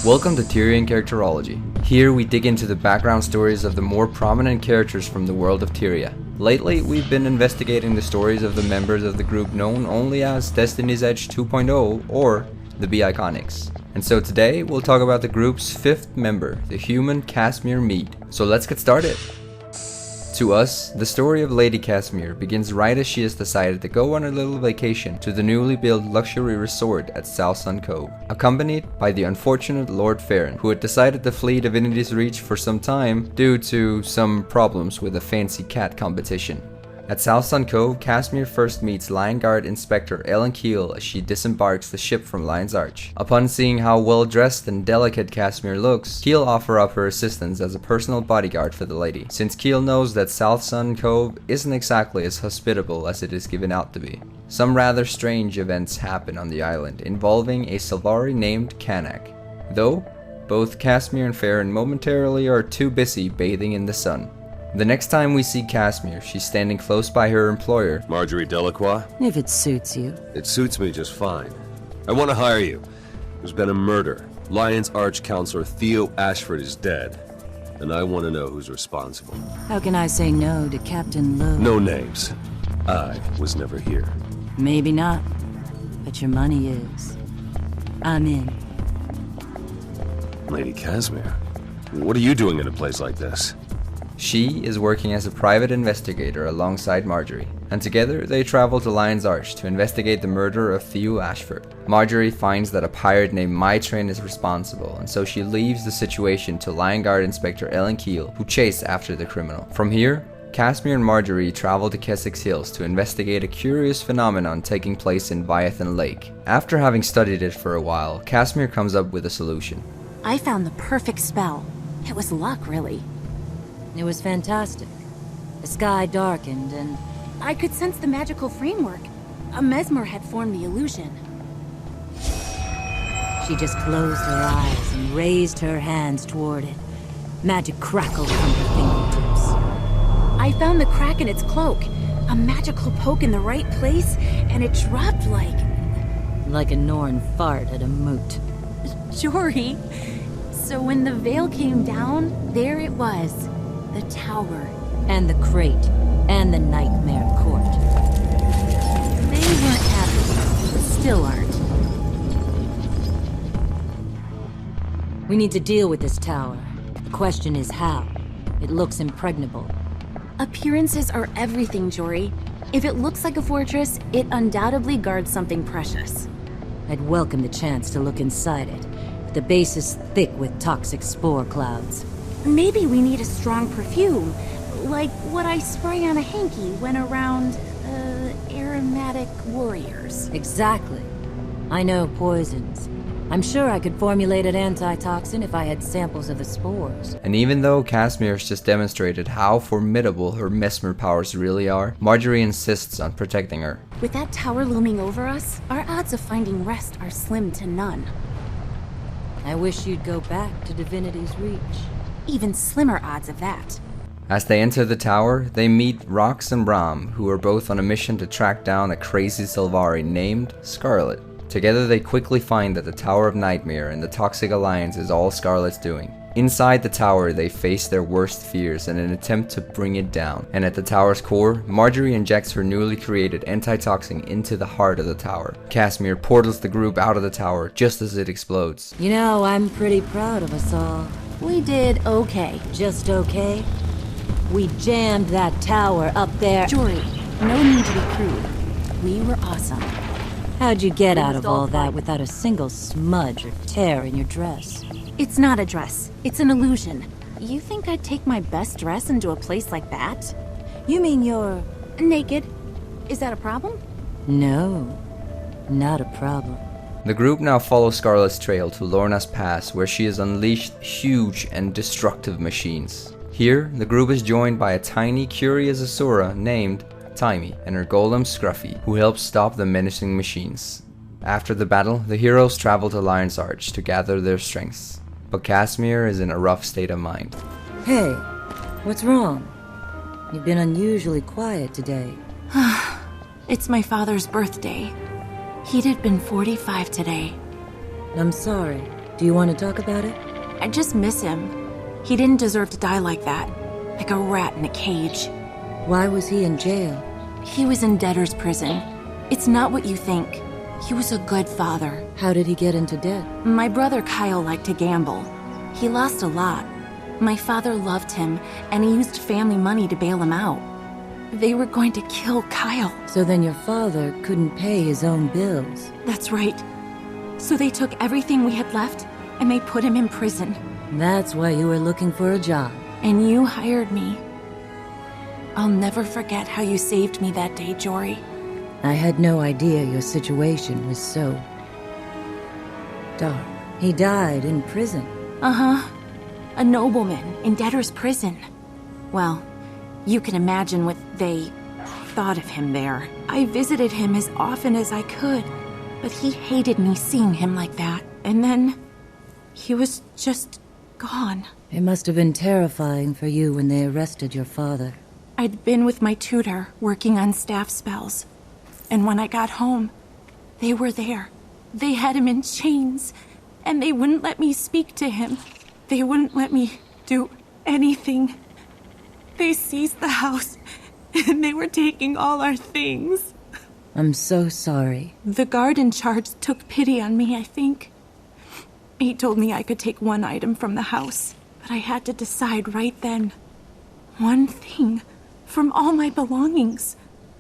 Welcome to Tyrian Characterology. Here we dig into the background stories of the more prominent characters from the world of Tyria. Lately, we've been investigating the stories of the members of the group known only as Destiny's Edge 2.0 or the Be-Iconics. And so today, we'll talk about the group's fifth member, the human Kasmeer Meade. So let's get started! To us, the story of Lady Kasmeer begins right as she has decided to go on a little vacation to the newly built luxury resort at South Sun Cove, accompanied by the unfortunate Lord Farron, who had decided to flee Divinity's Reach for some time due to some problems with a fancy cat competition. At South Sun Cove, Kasmeer first meets Lion Guard Inspector Ellen Keel as she disembarks the ship from Lion's Arch. Upon seeing how well dressed and delicate Kasmeer looks, Keel offers up her assistance as a personal bodyguard for the lady, since Keel knows that South Sun Cove isn't exactly as hospitable as it is given out to be. Some rather strange events happen on the island, involving a Sylvari named Kanak, though both Kasmeer and Farron momentarily are too busy bathing in the sun. The next time we see Kasmeer, she's standing close by her employer, Marjory Delacroix? If it suits you. It suits me just fine. I want to hire you. There's been a murder. Lion's Arch Counselor Theo Ashford is dead. And I want to know who's responsible. How can I say no to Captain Lowe? No names. I was never here. Maybe not, but your money is. I'm in. Lady Kasmeer, what are you doing in a place like this? She is working as a private investigator alongside Marjory, and together they travel to Lion's Arch to investigate the murder of Theo Ashford. Marjory finds that a pirate named Mytrin is responsible, and so she leaves the situation to Lion Guard Inspector Ellen Keel, who chase after the criminal. From here, Kasmeer and Marjory travel to Kessex Hills to investigate a curious phenomenon taking place in Viathan Lake. After having studied it for a while, Kasmeer comes up with a solution. I found the perfect spell. It was luck, really. It was fantastic. The sky darkened and I could sense the magical framework. A mesmer had formed the illusion. she just closed her eyes and raised her hands toward it. Magic crackled from her fingertips. I found the crack in its cloak. A magical poke in the right place, and it dropped like a Norn fart at a moot. Jory. So when the veil came down, there it was. The tower. And the crate. And the nightmare court. They weren't happy. Still aren't. We need to deal with this tower. The question is how. It looks impregnable. Appearances are everything, Jory. If it looks like a fortress, it undoubtedly guards something precious. I'd welcome the chance to look inside it. The base is thick with toxic spore clouds. Maybe we need a strong perfume, like what I spray on a hanky when around, aromatic warriors. Exactly. I know poisons. I'm sure I could formulate an antitoxin if I had samples of the spores. And even though Kasmeer's just demonstrated how formidable her mesmer powers really are, Marjory insists on protecting her. With that tower looming over us, our odds of finding rest are slim to none. I wish you'd go back to Divinity's Reach. Even slimmer odds of that. As they enter the tower, they meet Rox and Bram, who are both on a mission to track down a crazy Sylvari named Scarlet. Together they quickly find that the Tower of Nightmare and the Toxic Alliance is all Scarlet's doing. Inside the tower, they face their worst fears in an attempt to bring it down. And at the tower's core, Marjory injects her newly created antitoxin into the heart of the tower. Kasmeer portals the group out of the tower just as it explodes. You know, I'm pretty proud of us all. We did okay. Just okay? We jammed that tower up there. Jory, no need to be crude. We were awesome. How'd you get out of all that without a single smudge or tear in your dress? It's not a dress. It's an illusion. You think I'd take my best dress into a place like that? You mean you're... naked? Is that a problem? No, not a problem. The group now follows Scarlet's trail to Lorna's Pass, where she has unleashed huge and destructive machines. Here, the group is joined by a tiny, curious Asura named Timey and her golem Scruffy, who helps stop the menacing machines. After the battle, the heroes travel to Lion's Arch to gather their strengths, but Kasmeer is in a rough state of mind. Hey, what's wrong? You've been unusually quiet today. It's my father's birthday. He'd have been 45 today. I'm sorry. Do you want to talk about it? I just miss him. He didn't deserve to die like that. Like a rat in a cage. Why was he in jail? He was in debtor's prison. It's not what you think. He was a good father. How did he get into debt? My brother Kyle liked to gamble. He lost a lot. My father loved him, and he used family money to bail him out. They were going to kill Kyle. So then your father couldn't pay his own bills. That's right. So they took everything we had left, and they put him in prison. That's why you were looking for a job. And you hired me. I'll never forget how you saved me that day, Jory. I had no idea your situation was so dark. He died in prison. Uh-huh. A nobleman in debtor's prison. Well, you can imagine what they thought of him there. I visited him as often as I could, but he hated me seeing him like that. And then he was just gone. It must have been terrifying for you when they arrested your father. I'd been with my tutor, working on staff spells. And when I got home, they were there. They had him in chains, and they wouldn't let me speak to him. They wouldn't let me do anything. They seized the house, and they were taking all our things. I'm so sorry. The guard in charge took pity on me, I think. He told me I could take one item from the house, but I had to decide right then. One thing from all my belongings.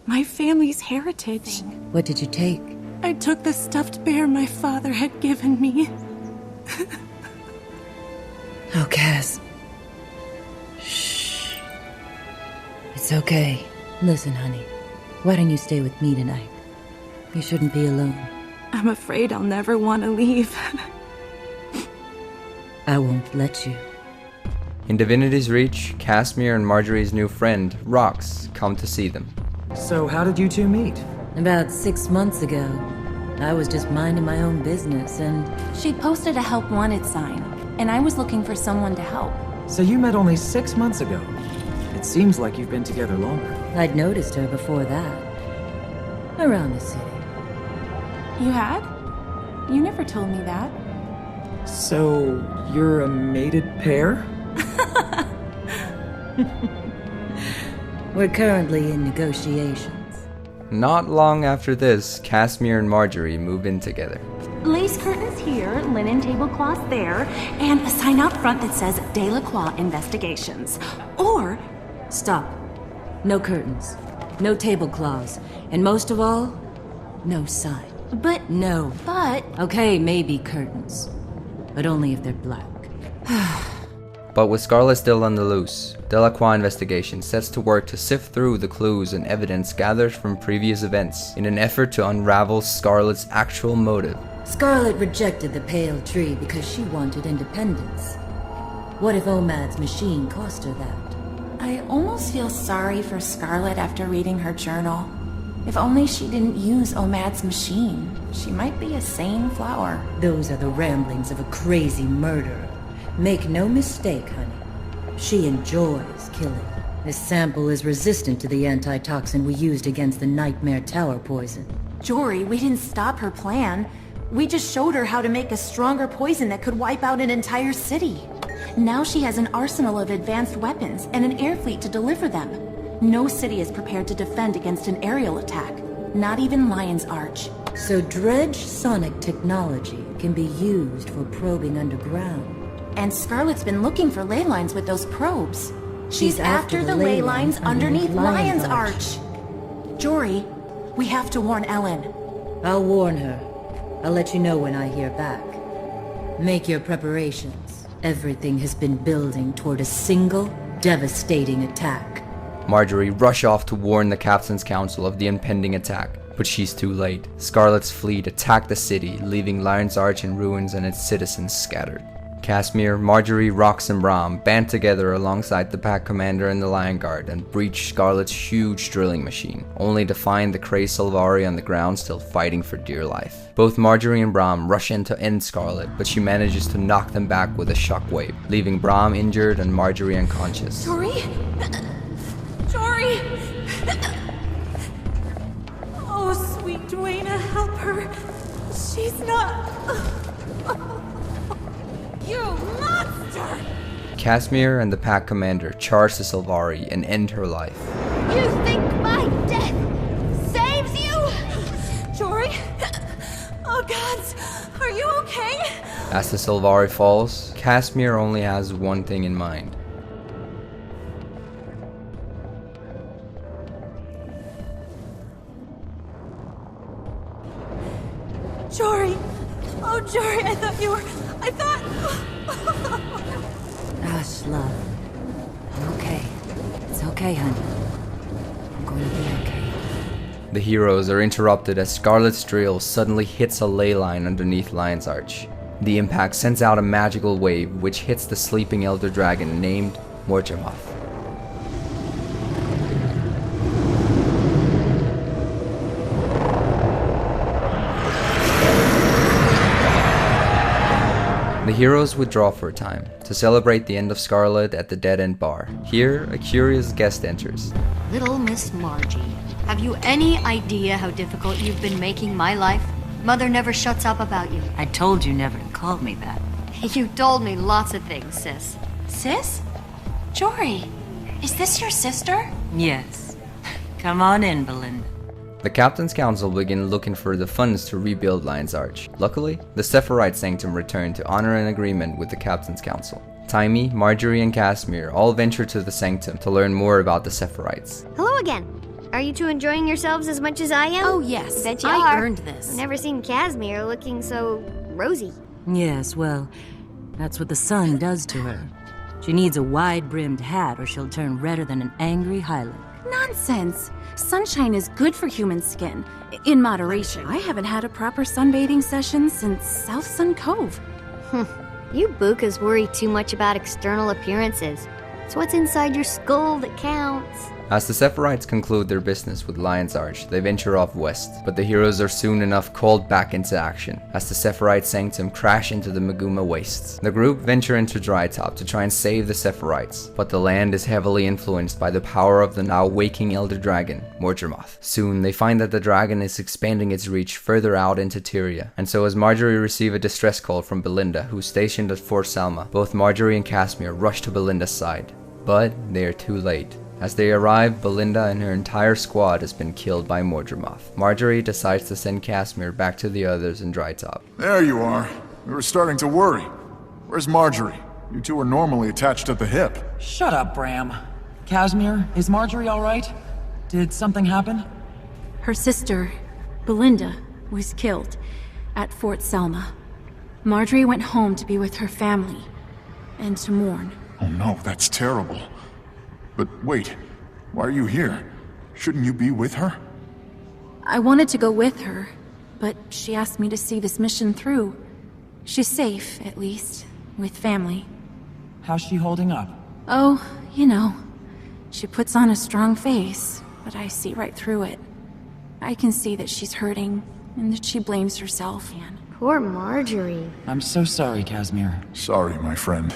My family's heritage. What did you take? I took the stuffed bear my father had given me. Oh, Cass. Shh. It's okay. Listen, honey. Why don't you stay with me tonight? You shouldn't be alone. I'm afraid I'll never want to leave. I won't let you. In Divinity's Reach, Kasmeer and Marjory's new friend, Rox, come to see them. So how did you two meet? About 6 months ago, I was just minding my own business and... She posted a help wanted sign, and I was looking for someone to help. So you met only 6 months ago. It seems like you've been together longer. I'd noticed her before that. Around the city. You had? You never told me that. So you're a mated pair? We're currently in negotiations. Not long after this, Kasmeer and Marjory move in together. Lace curtains here, linen tablecloths there, and a sign out front that says Delacroix Investigations. Or... Stop. No curtains. No tablecloths. And most of all, no sign. But... No. But... Okay, maybe curtains. But only if they're black. But with Scarlet still on the loose, Delacroix Investigation sets to work to sift through the clues and evidence gathered from previous events in an effort to unravel Scarlet's actual motive. Scarlet rejected the pale tree because she wanted independence. What if Omad's machine cost her that? I almost feel sorry for Scarlet after reading her journal. If only she didn't use Omad's machine, she might be a sane flower. Those are the ramblings of a crazy murderer. Make no mistake, honey. She enjoys killing. This sample is resistant to the antitoxin we used against the Nightmare Tower poison. Jory, we didn't stop her plan. We just showed her how to make a stronger poison that could wipe out an entire city. Now she has an arsenal of advanced weapons and an air fleet to deliver them. No city is prepared to defend against an aerial attack. Not even Lion's Arch. So dredge sonic technology can be used for probing underground. And Scarlet's been looking for ley lines with those probes. She's after the ley lines underneath Lion's Arch. Jory, we have to warn Ellen. I'll warn her. I'll let you know when I hear back. Make your preparations. Everything has been building toward a single, devastating attack. Marjory rushes off to warn the Captain's Council of the impending attack, but she's too late. Scarlet's fleet attacked the city, leaving Lion's Arch in ruins and its citizens scattered. Kasmeer, Marjory, Rox, and Brom band together alongside the pack commander and the Lion Guard and breach Scarlet's huge drilling machine, only to find the Cray Salvari on the ground still fighting for dear life. Both Marjory and Brom rush in to end Scarlet, but she manages to knock them back with a shockwave, leaving Brom injured and Marjory unconscious. Jory? Jory! Oh, sweet Duena, help her. She's not... You monster! Kasmeer and the pack commander charge the Sylvari and end her life. You think my death saves you? Jory? Oh gods, are you okay? As the Sylvari falls, Kasmeer only has one thing in mind. Jory! Oh, Jory, I thought... Hush, love. I'm okay. It's okay, honey. I'm going to be okay. The heroes are interrupted as Scarlet's drill suddenly hits a ley line underneath Lion's Arch. The impact sends out a magical wave which hits the sleeping elder dragon named Mortimer. The heroes withdraw for a time to celebrate the end of Scarlet at the Dead End Bar. Here, a curious guest enters. Little Miss Margie, have you any idea how difficult you've been making my life? Mother never shuts up about you. I told you never to call me that. You told me lots of things, sis. Sis? Jory, is this your sister? Yes. Come on in, Belinda. The Captain's Council begin looking for the funds to rebuild Lion's Arch. Luckily, the Sephirite Sanctum returned to honor an agreement with the Captain's Council. Taimi, Marjory, and Kasmeer all venture to the Sanctum to learn more about the Sephirites. Hello again. Are you two enjoying yourselves as much as I am? Oh yes, Bet you I are. earned this. I've never seen Kasmeer looking so rosy. Yes, well, that's what the sun does to her. She needs a wide-brimmed hat or she'll turn redder than an angry Highland. Nonsense. Sunshine is good for human skin, in moderation. I haven't had a proper sunbathing session since South Sun Cove. You bukas worry too much about external appearances. It's what's inside your skull that counts. As the Sephirites conclude their business with Lion's Arch, they venture off west, but the heroes are soon enough called back into action as the Sephirite Sanctum crash into the Maguma Wastes. The group venture into Drytop to try and save the Sephirites, but the land is heavily influenced by the power of the now waking Elder Dragon, Morgermoth. Soon they find that the dragon is expanding its reach further out into Tyria, and so as Marjory receive a distress call from Belinda, who's stationed at Fort Salma, both Marjory and Kasmeer rush to Belinda's side. But they are too late. As they arrive, Belinda and her entire squad has been killed by Morgermoth. Marjory decides to send Kasmeer back to the others in Drytop. There you are. We were starting to worry. Where's Marjory? You two are normally attached at the hip. Shut up, Bram. Kasmeer, is Marjory all right? Did something happen? Her sister, Belinda, was killed at Fort Selma. Marjory went home to be with her family and to mourn. Oh no, that's terrible. But wait, why are you here? Shouldn't you be with her? I wanted to go with her, but she asked me to see this mission through. She's safe, at least, with family. How's she holding up? Oh, you know, she puts on a strong face, but I see right through it. I can see that she's hurting, and that she blames herself. Poor Marjory. I'm so sorry, Kasmeer. Sorry, my friend.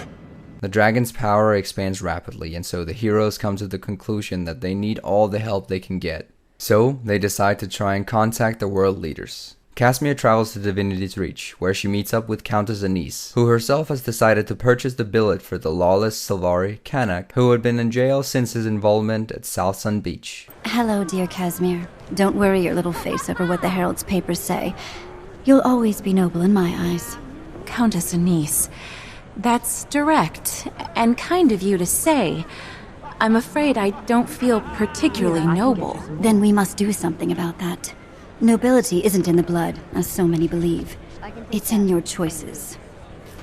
The dragon's power expands rapidly, and so the heroes come to the conclusion that they need all the help they can get. So, they decide to try and contact the world leaders. Kasmeer travels to Divinity's Reach, where she meets up with Countess Anise, who herself has decided to purchase the billet for the lawless Sylvari Kanak, who had been in jail since his involvement at South Sun Beach. Hello, dear Kasmeer. Don't worry your little face over what the Herald's papers say. You'll always be noble in my eyes. Countess Anise, that's direct and kind of you to say. I'm afraid I don't feel particularly noble. Then we must do something about that. Nobility isn't in the blood, as so many believe. It's in your choices.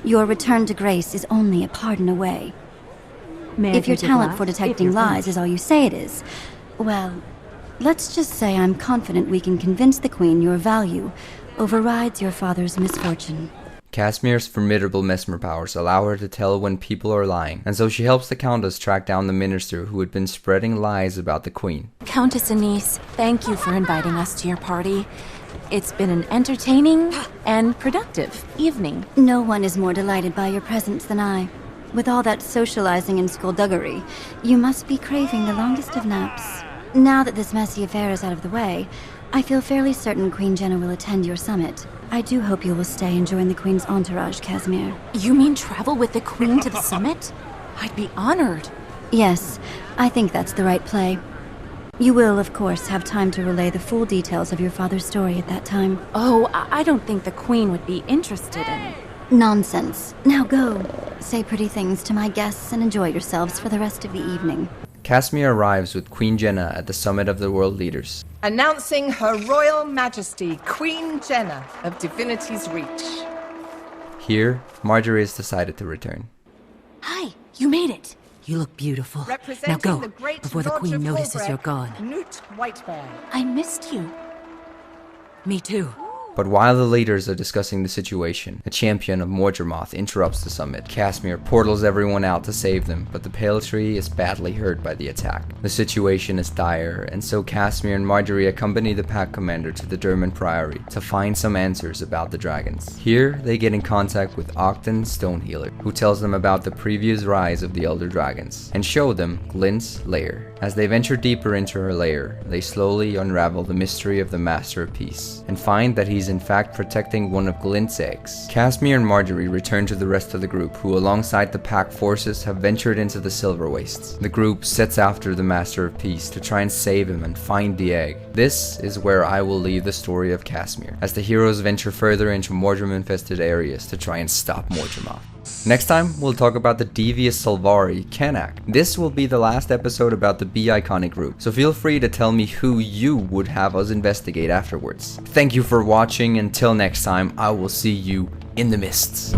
Your return to grace is only a pardon away. If your talent for detecting lies is all you say it is, well, let's just say I'm confident we can convince the Queen your value overrides your father's misfortune. Kasmeer's formidable mesmer powers allow her to tell when people are lying, and so she helps the Countess track down the minister who had been spreading lies about the Queen. Countess Anise, thank you for inviting us to your party. It's been an entertaining and productive evening. No one is more delighted by your presence than I. With all that socializing and skullduggery, you must be craving the longest of naps. Now that this messy affair is out of the way, I feel fairly certain Queen Jenna will attend your summit. I do hope you will stay and join the Queen's entourage, Kasmeer. You mean travel with the Queen to the summit? I'd be honored. Yes, I think that's the right play. You will, of course, have time to relay the full details of your father's story at that time. Oh, I don't think the Queen would be interested in... Nonsense. Now go. Say pretty things to my guests and enjoy yourselves for the rest of the evening. Kasmeer arrives with Queen Jenna at the summit of the world leaders. Announcing Her Royal Majesty, Queen Jenna of Divinity's Reach. Here, Marjory has decided to return. Hi, you made it. You look beautiful. Now Representing go, the great before the Lodge Queen of notices Holbrook, you're gone. Newt Whitebear. I missed you. Me too. But while the leaders are discussing the situation, a champion of Mordremoth interrupts the summit. Kasmeer portals everyone out to save them, but the Pale Tree is badly hurt by the attack. The situation is dire, and so Kasmeer and Marjory accompany the pack commander to the Derman Priory to find some answers about the dragons. Here, they get in contact with Ogden Stonehealer, who tells them about the previous rise of the Elder Dragons, and show them Glint's lair. As they venture deeper into her lair, they slowly unravel the mystery of the Master of Peace, and find that he's in fact protecting one of Glint's eggs. Kasmeer and Marjory return to the rest of the group, who alongside the pack forces have ventured into the Silver Wastes. The group sets after the Master of Peace to try and save him and find the egg. This is where I will leave the story of Kasmeer, as the heroes venture further into Mordrim-infested areas to try and stop Mordremoth. Next time, we'll talk about the devious Solvari, Kanak. This will be the last episode about the B-Iconic group, so feel free to tell me who you would have us investigate afterwards. Thank you for watching. Until next time, I will see you in the mists.